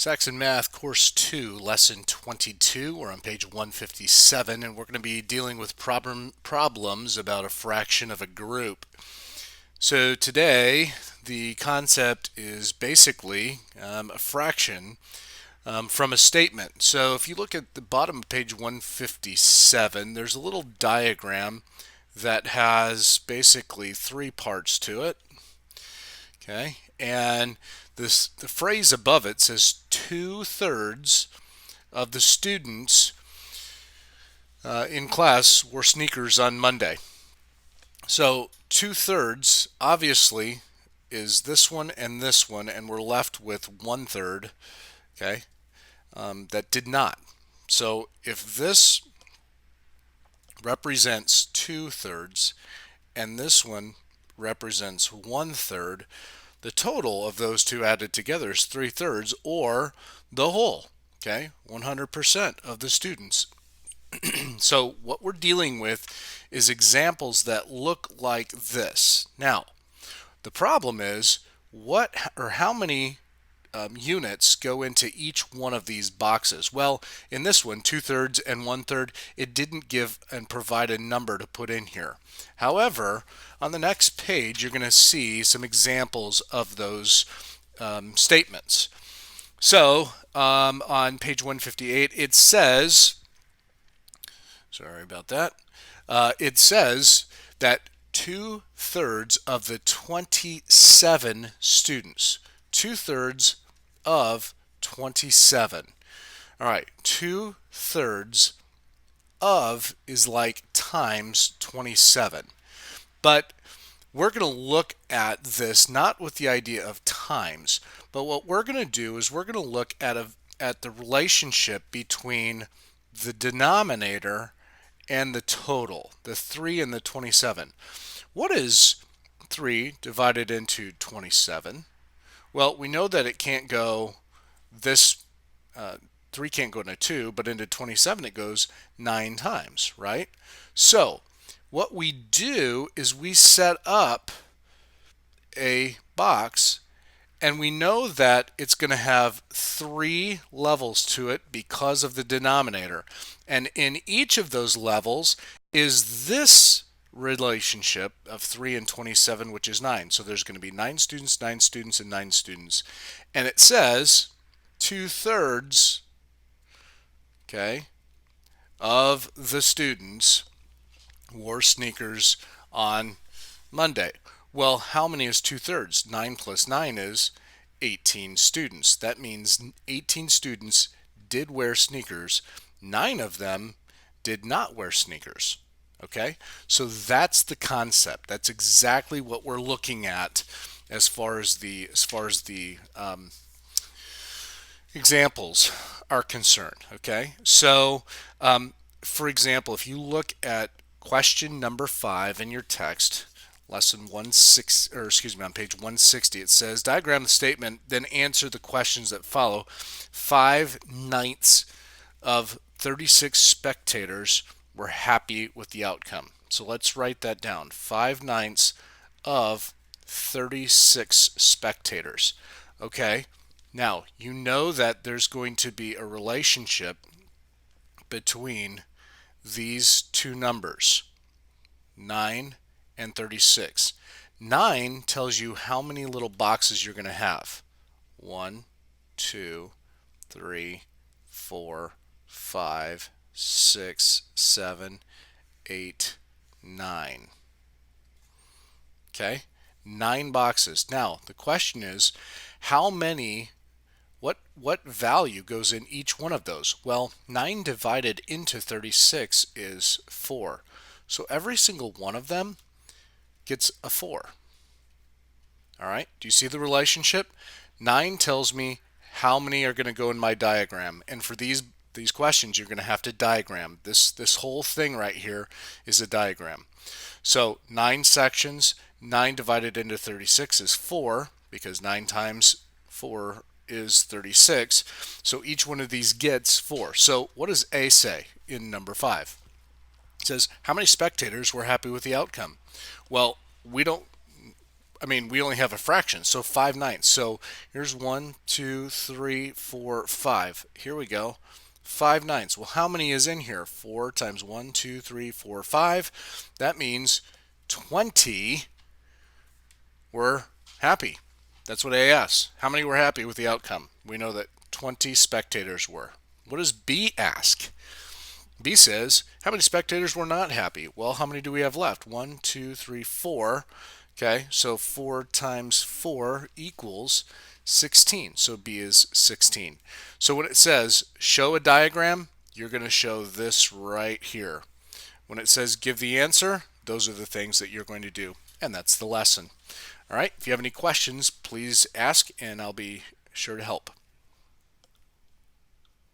Saxon Math Course 2, Lesson 22. We're on page 157, and we're going to be dealing with problems about a fraction of a group. So today, the concept is basically a fraction from a statement. So if you look at the bottom of page 157, there's a little diagram that has basically three parts to it. Okay, and the phrase above it says 2/3 of the students in class wore sneakers on Monday. So 2/3 obviously is this one, and we're left with 1/3. Okay, that did not. So if this represents 2/3 and this one represents 1/3, the total of those two added together is 3/3, or the whole. Okay, 100% of the students. So what we're dealing with is examples that look like this. Now, the problem is what or how many units go into each one of these boxes. Well, in this one, 2/3 and 1/3, it didn't give and provide a number to put in here. However, on the next page, you're going to see some examples of those statements. So on page 158, it says, sorry about that, it says that 2/3 of the 27 students, 2/3 of 27. All right, 2/3 of is like times 27. But we're going to look at this not with the idea of times, but what we're going to do is we're going to look at the relationship between the denominator and the total, the 3 and the 27. What is 3 divided into 27? Well, we know that it can't go this, 3 can't go into 2, but into 27 it goes 9 times, right? So what we do is we set up a box, and we know that it's going to have 3 levels to it because of the denominator. And in each of those levels is this relationship of 3 and 27, which is 9. So there's going to be 9 students, 9 students, and 9 students. And it says 2/3, okay, of the students wore sneakers on Monday. Well, how many is 2/3? 9 plus 9 is 18 students. That means 18 students did wear sneakers. 9 of them did not wear sneakers. Okay? So that's the concept. That's exactly what we're looking at as far as the examples are concerned. Okay? So, for example, if you look at question number 5 in your text, lesson 16, or excuse me, on page 160, it says, diagram the statement, then answer the questions that follow. 5/9 of 36 spectators were happy with the outcome. So let's write that down. 5/9 of 36 spectators. Okay, now you know that there's going to be a relationship between these two numbers, 9 and 36. 9 tells you how many little boxes you're going to have. 1, 2, 3, 4, 5, 6, 7, 8, 9. Okay? 9 boxes. Now, the question is, how many, what value goes in each one of those? Well, 9 divided into 36 is 4. So every single one of them gets a 4. All right, do you see the relationship? 9 tells me how many are going to go in my diagram, and for these questions you're going to have to diagram. This whole thing right here is a diagram. So 9 sections, 9 divided into 36 is 4, because 9 times 4 is 36. So each one of these gets 4. So what does A say in number 5? It says, how many spectators were happy with the outcome? Well, we don't we only have a fraction, so 5/9. So here's 1, 2, 3, 4, 5. Here we go. 5/9. Well, how many is in here? 4 times 1, 2, 3, 4, 5. That means 20 were happy. That's what A asks. How many were happy with the outcome? We know that 20 spectators were. What does B ask? B says, how many spectators were not happy? Well, how many do we have left? 1, 2, 3, 4. Okay, so 4 times 4 equals 16. So B is 16. So when it says show a diagram, you're going to show this right here. When it says give the answer, those are the things that you're going to do. And that's the lesson. All right, if you have any questions, please ask and I'll be sure to help.